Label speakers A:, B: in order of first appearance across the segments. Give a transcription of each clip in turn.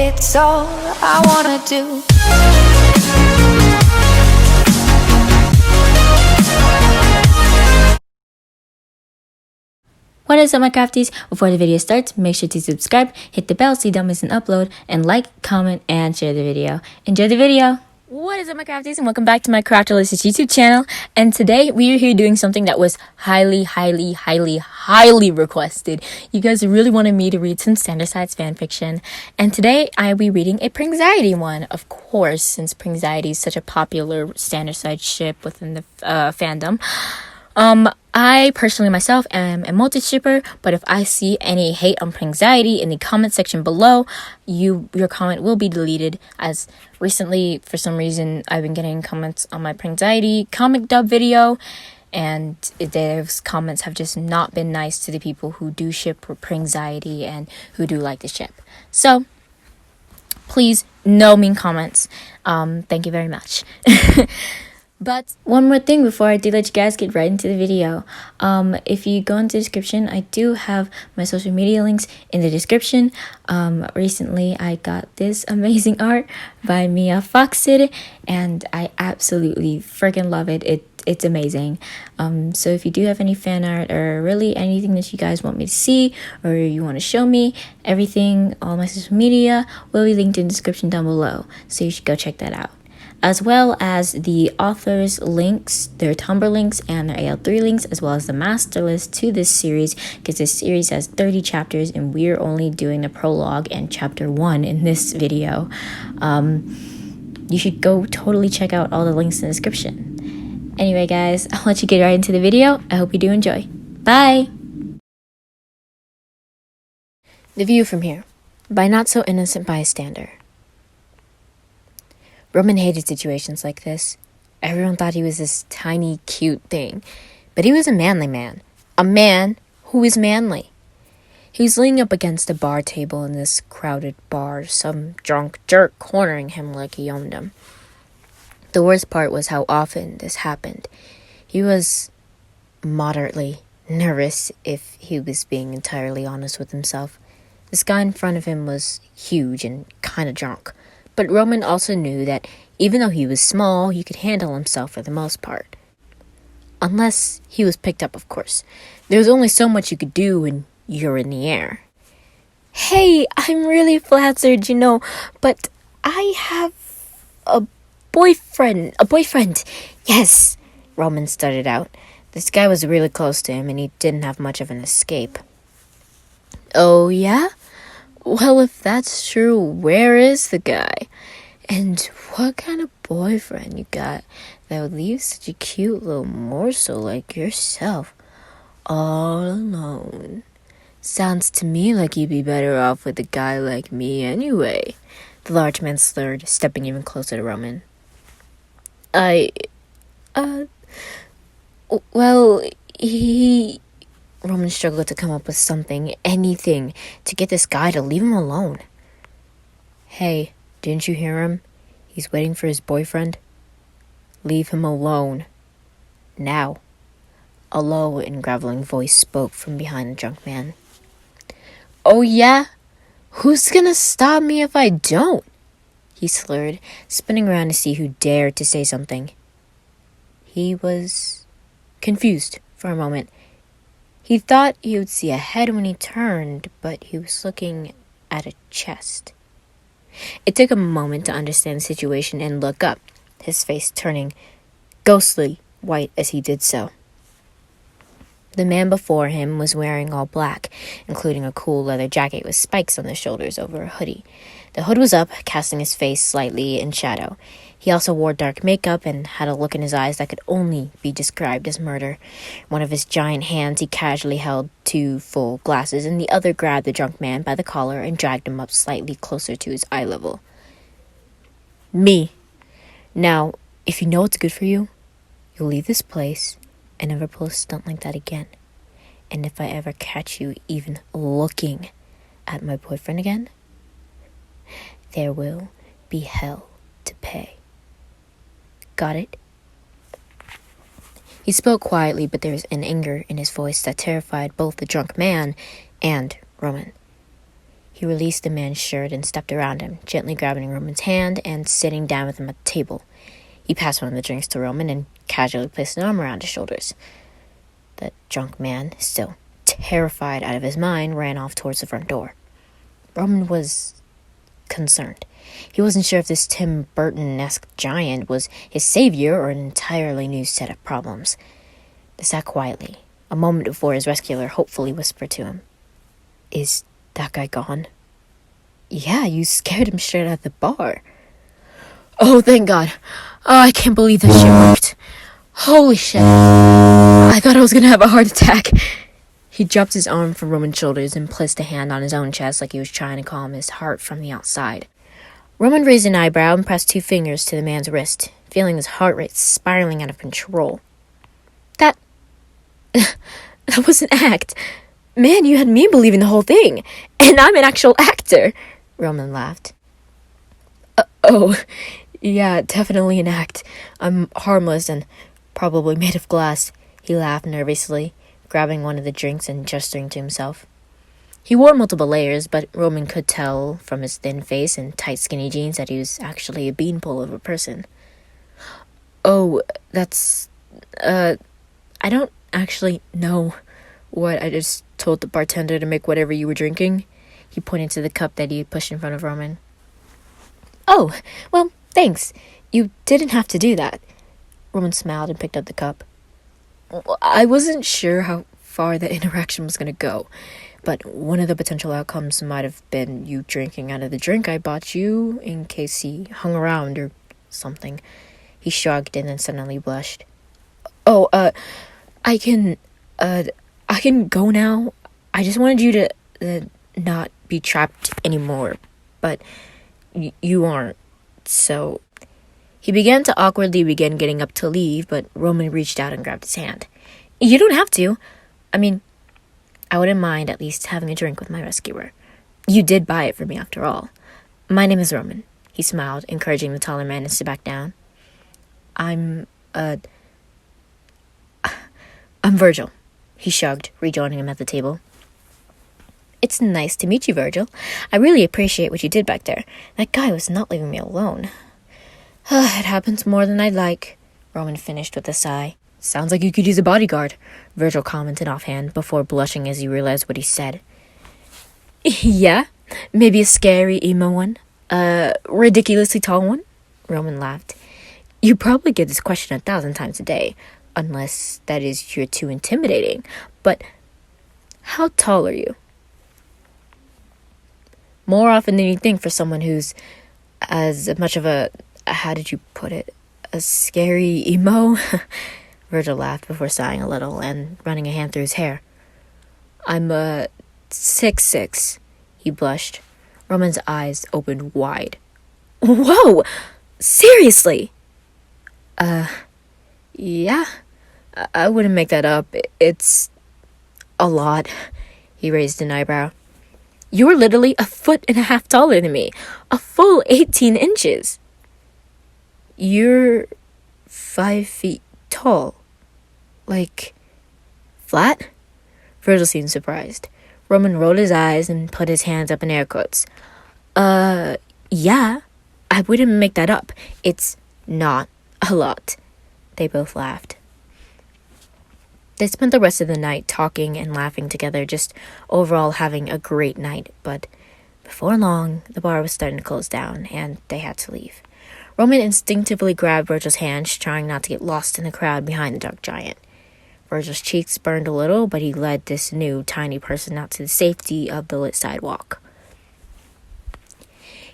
A: It's all I wanna do.
B: What is up, my crafties? Before the video starts, make sure to subscribe, hit the bell so you don't miss an upload, and like, comment, and share the video. Enjoy the video! What is up, my crafties, and welcome back to my Craftalicious YouTube channel. And today we are here doing something that was highly requested. You guys really wanted me to read some standard-sized fanfiction, and today I will be reading a Prinxiety one, of course, since Prinxiety is such a popular standard-sized ship within the fandom. I personally myself am a multi-shipper, but if I see any hate on Prinxiety in the comment section below, your comment will be deleted, as recently, for some reason, I've been getting comments on my Prinxiety comic dub video, and those comments have just not been nice to the people who do ship Prinxiety and who do like the ship. So, please, no mean comments. Thank you very much. But one more thing before I do let you guys get right into the video. If you go into the description, I do have my social media links in the description. Recently I got this amazing art by Mia Foxed, and I absolutely freaking love it. It's amazing. So if you do have any fan art or really anything that you guys want me to see or you want to show me, everything, all my social media will be linked in the description down below. So you should go check that out, as well as the author's links, their Tumblr links, and their AL3 links, as well as the master list to this series, because this series has 30 chapters, and we're only doing the prologue and chapter 1 in this video. You should go totally check out all the links in the description. Anyway, guys, I'll let you get right into the video. I hope you do enjoy. Bye! The View from Here, by Not So Innocent Bystander. Roman hated situations like this. Everyone thought he was this tiny, cute thing. But he was a manly man. A man who is manly. He was leaning up against a bar table in this crowded bar, some drunk jerk cornering him like he owned him. The worst part was how often this happened. He was moderately nervous, if he was being entirely honest with himself. This guy in front of him was huge and kind of drunk. But Roman also knew that even though he was small, he could handle himself for the most part. Unless he was picked up, of course. There was only so much you could do when you're in the air. Hey, I'm really flattered, but I have a boyfriend. Yes, Roman stuttered out. This guy was really close to him, and he didn't have much of an escape. Oh, yeah? Well, if that's true, where is the guy? And what kind of boyfriend you got that would leave such a cute little morsel like yourself all alone? Sounds to me like you'd be better off with a guy like me anyway. The large man slurred, stepping even closer to Roman. Roman struggled to come up with something, anything, to get this guy to leave him alone. Hey, didn't you hear him? He's waiting for his boyfriend. Leave him alone. Now. A low and graveling voice spoke from behind the drunk man. Oh yeah? Who's gonna stop me if I don't? He slurred, spinning around to see who dared to say something. He was confused for a moment. He thought he would see a head when he turned, but he was looking at a chest. It took a moment to understand the situation and look up, his face turning ghostly white as he did so. The man before him was wearing all black, including a cool leather jacket with spikes on the shoulders over a hoodie. The hood was up, casting his face slightly in shadow. He also wore dark makeup and had a look in his eyes that could only be described as murder. One of his giant hands he casually held 2 full glasses, and the other grabbed the drunk man by the collar and dragged him up slightly closer to his eye level. Me. Now, if you know what's good for you, you'll leave this place and never pull a stunt like that again. And if I ever catch you even looking at my boyfriend again, there will be hell to pay. Got it? He spoke quietly, but there was an anger in his voice that terrified both the drunk man and Roman. He He released the man's shirt and stepped around him, gently grabbing Roman's hand and sitting down with him at the table. He passed one of the drinks to Roman and casually placed an arm around his shoulders. The drunk man, still terrified out of his mind, ran off towards the front door. Roman was concerned. He wasn't sure if this Tim Burton-esque giant was his savior or an entirely new set of problems. They sat quietly, a moment before his rescuer hopefully whispered to him, "Is that guy gone?" "Yeah, you scared him straight out of the bar." "Oh, thank God. Oh, I can't believe that shit worked. Holy shit. I thought I was gonna have a heart attack." He dropped his arm from Roman's shoulders and placed a hand on his own chest like he was trying to calm his heart from the outside. Roman raised an eyebrow and pressed 2 fingers to the man's wrist, feeling his heart rate spiraling out of control. That was an act. Man, you had me believing the whole thing, and I'm an actual actor, Roman laughed. Oh, yeah, definitely an act. I'm harmless and probably made of glass, he laughed nervously, grabbing one of the drinks and gesturing to himself. He wore multiple layers, but Roman could tell from his thin face and tight skinny jeans that he was actually a beanpole of a person. Oh, that's, I don't actually know what I just told the bartender to make whatever you were drinking. He pointed to the cup that he had pushed in front of Roman. Oh, well, thanks. You didn't have to do that. Roman smiled and picked up the cup. I wasn't sure how far that interaction was going to go, but one of the potential outcomes might have been you drinking out of the drink I bought you in case he hung around or something. He shrugged and then suddenly blushed. Oh, I can go now. I just wanted you to not be trapped anymore, but you aren't, so... He began to awkwardly begin getting up to leave, but Roman reached out and grabbed his hand. You don't have to. I mean, I wouldn't mind at least having a drink with my rescuer. You did buy it for me after all. My name is Roman. He smiled, encouraging the taller man to sit back down. I'm Virgil. He shrugged, rejoining him at the table. It's nice to meet you, Virgil. I really appreciate what you did back there. That guy was not leaving me alone. It happens more than I'd like, Roman finished with a sigh. Sounds like you could use a bodyguard, Virgil commented offhand before blushing as he realized what he said. Yeah, maybe a scary emo one. A ridiculously tall one? Roman laughed. You probably get this question 1,000 times a day, unless that is you're too intimidating. But how tall are you? More often than you think for someone who's as much of a... How did you put it? A scary emo? Virgil laughed before sighing a little and running a hand through his hair. I'm 6'6". He blushed. Roman's eyes opened wide. Whoa! Seriously? Yeah. I wouldn't make that up. It's a lot. He raised an eyebrow. You're literally 1.5 feet taller than me. A full 18 inches. You're 5 feet tall. Like, flat? Virgil seemed surprised. Roman rolled his eyes and put his hands up in air quotes. Yeah, I wouldn't make that up. It's not a lot. They both laughed. They spent the rest of the night talking and laughing together, just overall having a great night. But before long, the bar was starting to close down, and they had to leave. Roman instinctively grabbed Virgil's hand, trying not to get lost in the crowd behind the dark giant. Virgil's cheeks burned a little, but he led this new, tiny person out to the safety of the lit sidewalk.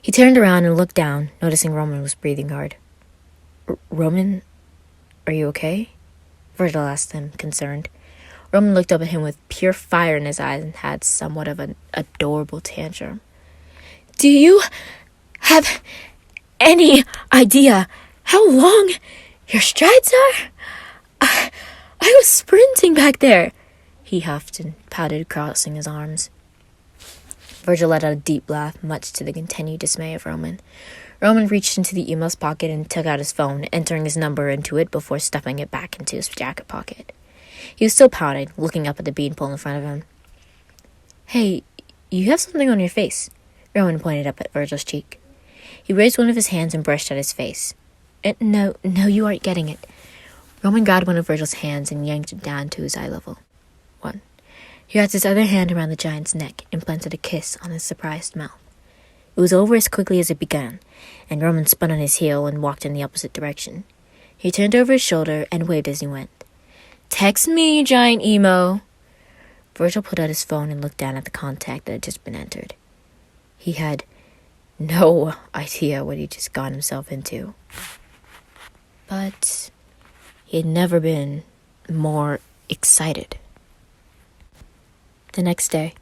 B: He turned around and looked down, noticing Roman was breathing hard. Roman, are you okay? Virgil asked him, concerned. Roman looked up at him with pure fire in his eyes and had somewhat of an adorable tantrum. Do you have any idea how long your strides are? I was sprinting back there, he huffed and pouted, crossing his arms. Virgil let out a deep laugh, much to the continued dismay of Roman. Roman reached into the emo's pocket and took out his phone, entering his number into it before stuffing it back into his jacket pocket. He was still pouting, looking up at the beanpole in front of him. Hey, you have something on your face, Roman pointed up at Virgil's cheek. He raised one of his hands and brushed at his face. No, you aren't getting it. Roman grabbed one of Virgil's hands and yanked it down to his eye level. One. He wrapped his other hand around the giant's neck and planted a kiss on his surprised mouth. It was over as quickly as it began, and Roman spun on his heel and walked in the opposite direction. He turned over his shoulder and waved as he went. Text me, you giant emo. Virgil pulled out his phone and looked down at the contact that had just been entered. He had no idea what he'd just gotten himself into. But he had never been more excited. The next day,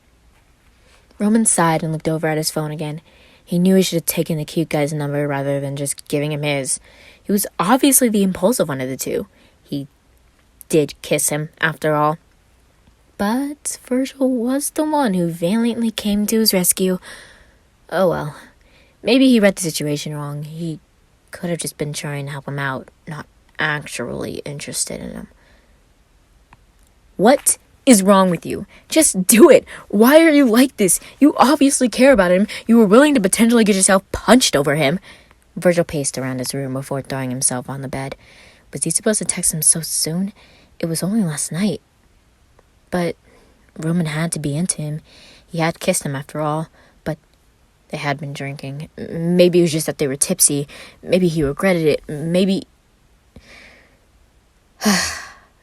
B: Roman sighed and looked over at his phone again. He knew he should have taken the cute guy's number rather than just giving him his. He was obviously the impulsive one of the two. He did kiss him, after all. But Virgil was the one who valiantly came to his rescue. Oh well. Maybe he read the situation wrong. He could have just been trying to help him out, not actually interested in him. What is wrong with you? Just do it. Why are you like this? You obviously care about him. You were willing to potentially get yourself punched over him. Virgil paced around his room before throwing himself on the bed. Was he supposed to text him so soon? It was only last night. But Roman had to be into him. He had kissed him after all, but they had been drinking. Maybe it was just that they were tipsy. Maybe he regretted it. Maybe...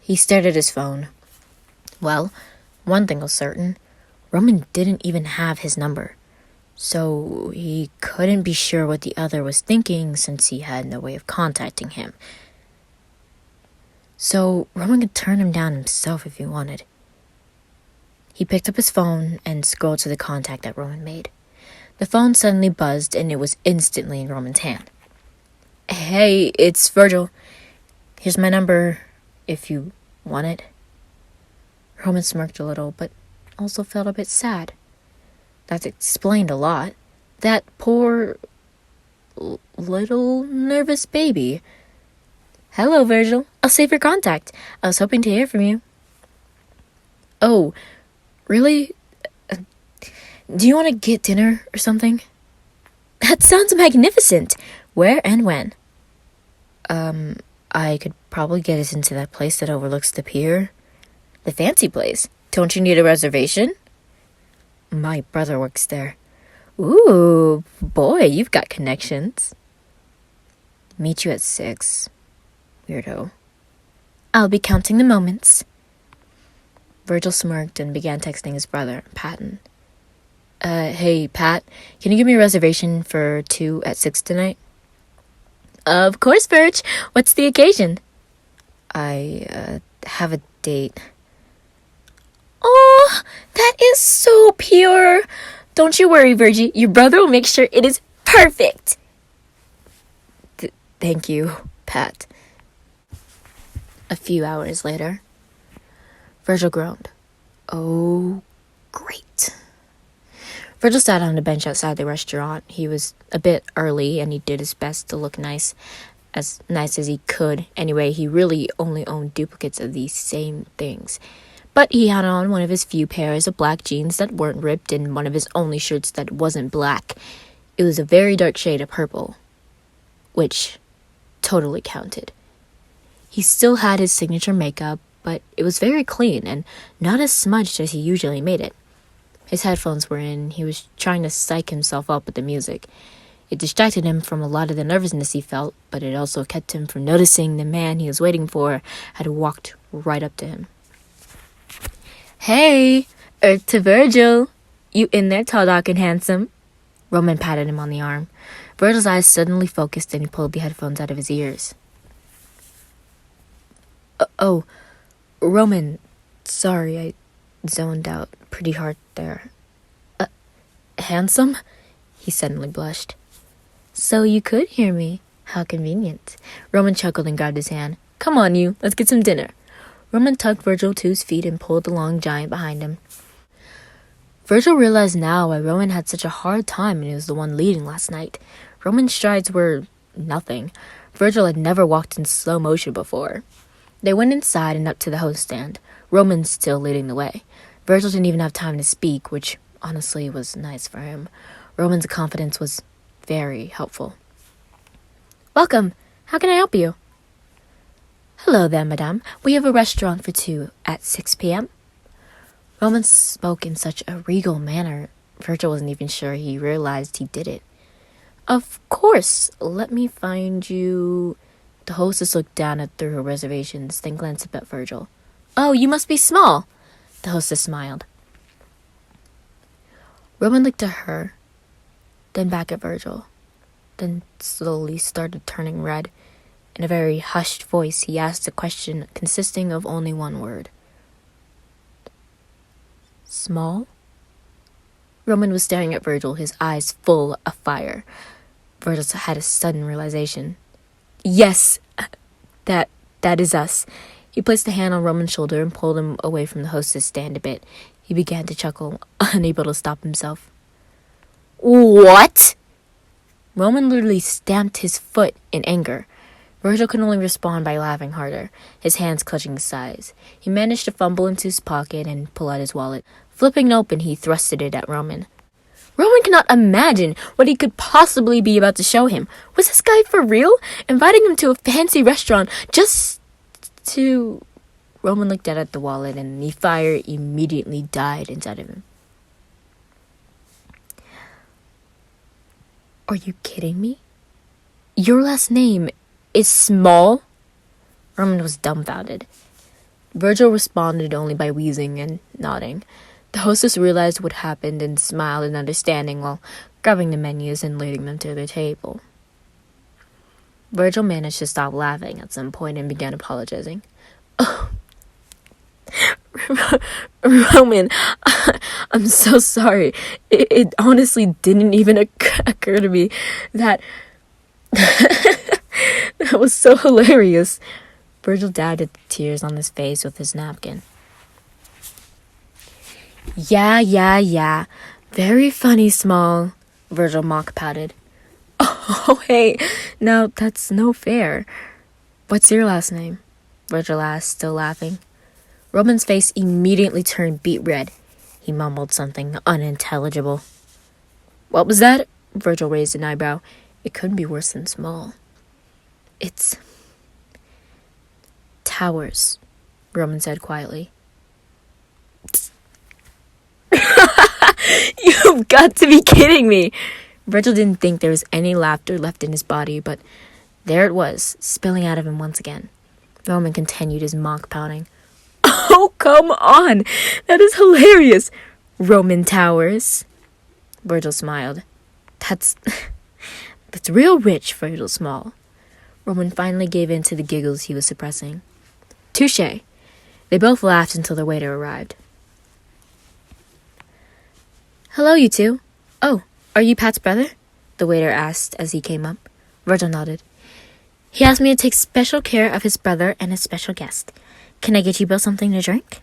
B: He stared at his phone. Well, one thing was certain. Roman didn't even have his number. So he couldn't be sure what the other was thinking since he had no way of contacting him. So Roman could turn him down himself if he wanted. He picked up his phone and scrolled to the contact that Roman made. The phone suddenly buzzed and it was instantly in Roman's hand. Hey, it's Virgil. Here's my number if you want it. Roman smirked a little, but also felt a bit sad. That explained a lot. That poor, little, nervous baby. Hello, Virgil. I'll save your contact. I was hoping to hear from you. Oh, really? Do you want to get dinner or something? That sounds magnificent. Where and when? I could probably get us into that place that overlooks the pier. The fancy place. Don't you need a reservation? My brother works there. Ooh, boy, you've got connections. Meet you at 6. Weirdo. I'll be counting the moments. Virgil smirked and began texting his brother, Patton. Hey, Pat, can you give me a reservation for 2 at 6 tonight? Of course, Virg. What's the occasion? I have a date. Oh, that is so pure. Don't you worry, Virgie. Your brother will make sure it is perfect. Thank you, Pat. A few hours later, Virgil groaned. Oh, great. Virgil sat on a bench outside the restaurant. He was a bit early, and he did his best to look nice as he could. Anyway, he really only owned duplicates of these same things. But he had on one of his few pairs of black jeans that weren't ripped and one of his only shirts that wasn't black. It was a very dark shade of purple, which totally counted. He still had his signature makeup, but it was very clean and not as smudged as he usually made it. His headphones were in. He was trying to psych himself up with the music. It distracted him from a lot of the nervousness he felt, but it also kept him from noticing the man he was waiting for had walked right up to him. Hey, Earth to Virgil. You in there, tall, dark, and handsome? Roman patted him on the arm. Virgil's eyes suddenly focused and he pulled the headphones out of his ears. Oh, Roman, sorry, I zoned out pretty hard there. Handsome? He suddenly blushed. So you could hear me. How convenient. Roman chuckled and grabbed his hand. Come on, you. Let's get some dinner. Roman tugged Virgil to his feet and pulled the long giant behind him. Virgil realized now why Roman had such a hard time and he was the one leading last night. Roman's strides were nothing. Virgil had never walked in slow motion before. They went inside and up to the host stand, Roman still leading the way. Virgil didn't even have time to speak, which honestly was nice for him. Roman's confidence was very helpful. "Welcome. How can I help you?" "Hello there, madame. We have a restaurant for two at 6 p.m. Roman spoke in such a regal manner, Virgil wasn't even sure he realized he did it. "Of course. Let me find you..." The hostess looked down through her reservations, then glanced up at Virgil. "Oh, you must be small." The hostess smiled. Roman looked at her, then back at Virgil, then slowly started turning red. In a very hushed voice, he asked a question consisting of only one word. "Small?" Roman was staring at Virgil, his eyes full of fire. Virgil had a sudden realization. "Yes, that is us." He placed a hand on Roman's shoulder and pulled him away from the hostess stand a bit. He began to chuckle, unable to stop himself. "What?" Roman literally stamped his foot in anger. Virgil could only respond by laughing harder, his hands clutching his sides. He managed to fumble into his pocket and pull out his wallet. Flipping it open, he thrusted it at Roman. Roman could not imagine what he could possibly be about to show him. Was this guy for real? Inviting him to a fancy restaurant just to... Roman looked at the wallet and the fire immediately died inside of him. "Are you kidding me? Your last name is Small?" Roman was dumbfounded. Virgil responded only by wheezing and nodding. The hostess realized what happened and smiled in understanding while grabbing the menus and leading them to their table. Virgil managed to stop laughing at some point and began apologizing. "Oh, Roman, I'm so sorry. It honestly didn't even occur to me that... That was so hilarious." Virgil dabbed at the tears on his face with his napkin. Yeah. Very funny, Small," Virgil mock-pouted. "Oh, hey, now that's no fair. What's your last name?" Virgil asked, still laughing. Roman's face immediately turned beet red. He mumbled something unintelligible. "What was that?" Virgil raised an eyebrow. "It couldn't be worse than Small." "It's Towers," Roman said quietly. "You've got to be kidding me!" Virgil didn't think there was any laughter left in his body, but there it was, spilling out of him once again. Roman continued his mock pouting. "Oh, come on! That is hilarious! Roman Towers." Virgil smiled. That's real rich, Virgil Small." Roman finally gave in to the giggles he was suppressing. "Touché." They both laughed until the waiter arrived. "Hello, you two. Oh, are you Pat's brother?" the waiter asked as he came up. Virgil nodded. "He asked me to take special care of his brother and his special guest. Can I get you both something to drink?"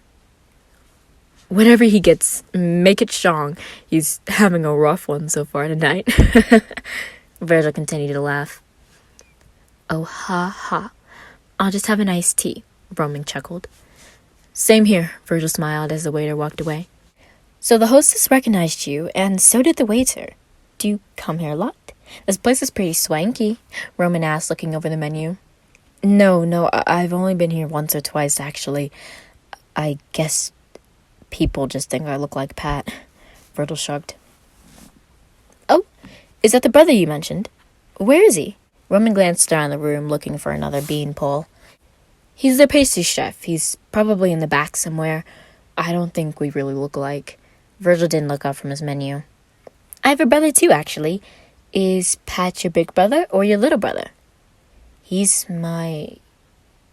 B: "Whatever he gets, make it strong. He's having a rough one so far tonight." Virgil continued to laugh. "Oh, ha. I'll just have an iced tea," Roman chuckled. "Same here," Virgil smiled as the waiter walked away. "So the hostess recognized you, and so did the waiter. Do you come here a lot? This place is pretty swanky," Roman asked, looking over the menu. No, I've only been here once or twice, actually. I guess people just think I look like Pat," Virgil shrugged. "Oh, is that the brother you mentioned? Where is he?" Roman glanced around the room, looking for another beanpole. "He's the pastry chef. He's probably in the back somewhere. I don't think we really look alike." Virgil didn't look up from his menu. "I have a brother too, actually. Is Pat your big brother or your little brother?" "He's my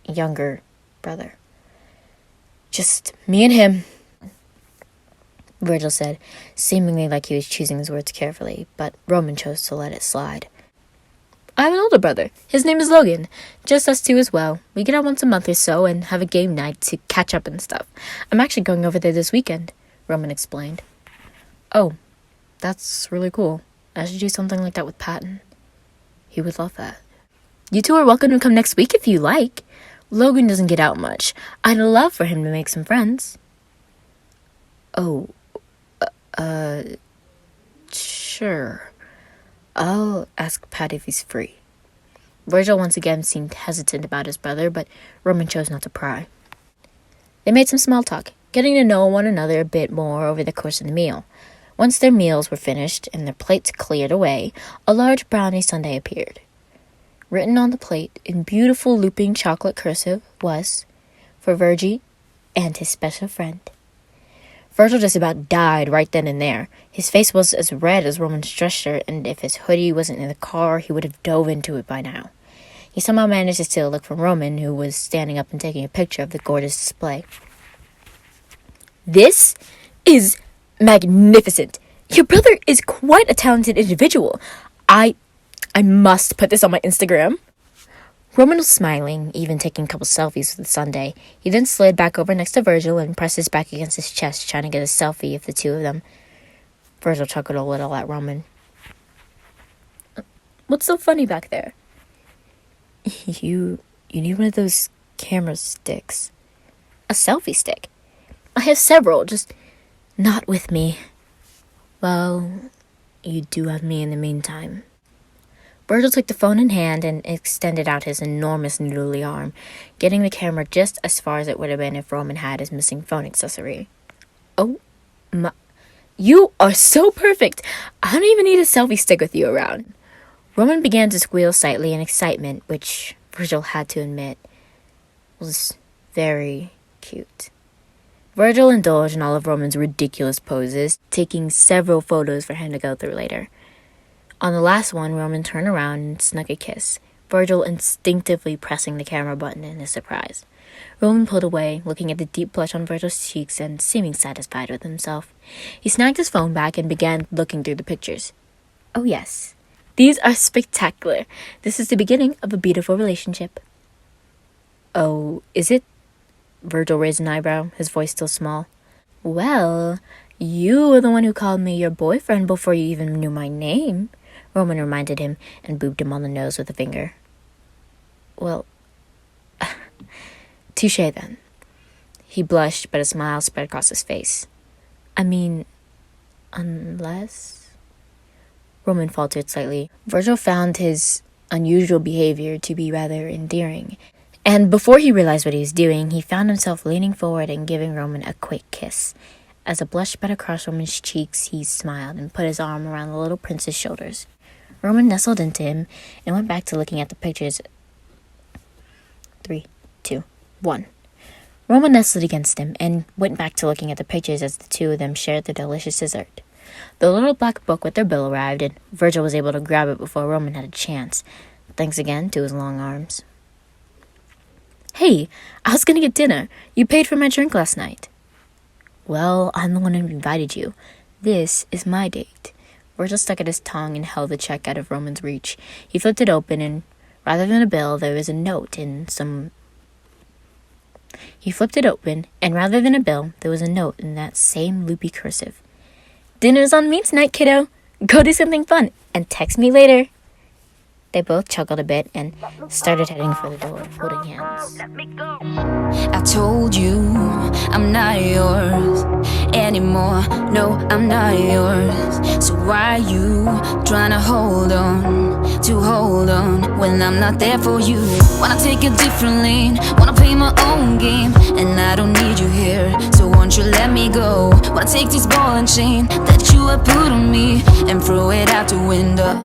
B: younger brother. Just me and him," Virgil said, seemingly like he was choosing his words carefully, but Roman chose to let it slide. "I have an older brother. His name is Logan. Just us two as well. We get out once a month or so and have a game night to catch up and stuff. I'm actually going over there this weekend," Roman explained. "Oh, that's really cool. I should do something like that with Patton. He would love that." "You two are welcome to come next week if you like. Logan doesn't get out much. I'd love for him to make some friends." "Oh, Sure. I'll ask Pat if he's free. Virgil once again seemed hesitant about his brother, but Roman chose not to pry. They made some small talk, getting to know one another a bit more over the course of the meal. Once their meals were finished and their plates cleared away, a large brownie sundae appeared. Written on the plate in beautiful looping chocolate cursive was, for Virgie and his special friend. Virgil just about died right then and there. His face was as red as Roman's dress shirt, and if his hoodie wasn't in the car, he would have dove into it by now. He somehow managed to steal a look from Roman, who was standing up and taking a picture of the gorgeous display. This is magnificent. Your brother is quite a talented individual. I must put this on my Instagram. Roman was smiling, even taking a couple selfies with the sundae. He then slid back over next to Virgil and pressed his back against his chest, trying to get a selfie of the two of them. Virgil chuckled a little at Roman. What's so funny back there? You need one of those camera sticks. A selfie stick? I have several, just not with me. Well, you do have me in the meantime. Virgil took the phone in hand and extended out his enormous noodly arm, getting the camera just as far as it would have been if Roman had his missing phone accessory. Oh my... You are so perfect! I don't even need a selfie stick with you around. Roman began to squeal slightly in excitement, which Virgil had to admit was very cute. Virgil indulged in all of Roman's ridiculous poses, taking several photos for him to go through later. On the last one, Roman turned around and snuck a kiss, Virgil instinctively pressing the camera button in his surprise. Roman pulled away, looking at the deep blush on Virgil's cheeks and seeming satisfied with himself. He snagged his phone back and began looking through the pictures. Oh yes, these are spectacular. This is the beginning of a beautiful relationship. Oh, is it? Virgil raised an eyebrow, his voice still small. Well, you were the one who called me your boyfriend before you even knew my name, Roman reminded him and booped him on the nose with a finger. Well, touche then. He blushed, but a smile spread across his face. I mean, unless... Roman faltered slightly. Virgil found his unusual behavior to be rather endearing, and before he realized what he was doing, he found himself leaning forward and giving Roman a quick kiss. As a blush spread across Roman's cheeks, he smiled and put his arm around the little prince's shoulders. Roman nestled into him and went back to looking at the pictures. 3, 2, 1. Roman nestled against him and went back to looking at the pictures as the two of them shared their delicious dessert. The little black book with their bill arrived, and Virgil was able to grab it before Roman had a chance, thanks again to his long arms. Hey, I was gonna get dinner. You paid for my drink last night. Well, I'm the one who invited you. This is my date. Virgil stuck at his tongue and held the check out of Roman's reach. He flipped it open, and rather than a bill, there was a note in some... He flipped it open, and rather than a bill, there was a note in that same loopy cursive. Dinner's on me tonight, kiddo. Go do something fun, and text me later. They both chuckled a bit and started heading for the door, holding hands.
A: I told you I'm not yours anymore. No, I'm not yours. So why you trying to hold on when I'm not there for you? Wanna take a different lane, wanna play my own game, and I don't need you here, so won't you let me go? Wanna take this ball and chain that you have put on me and throw it out the window.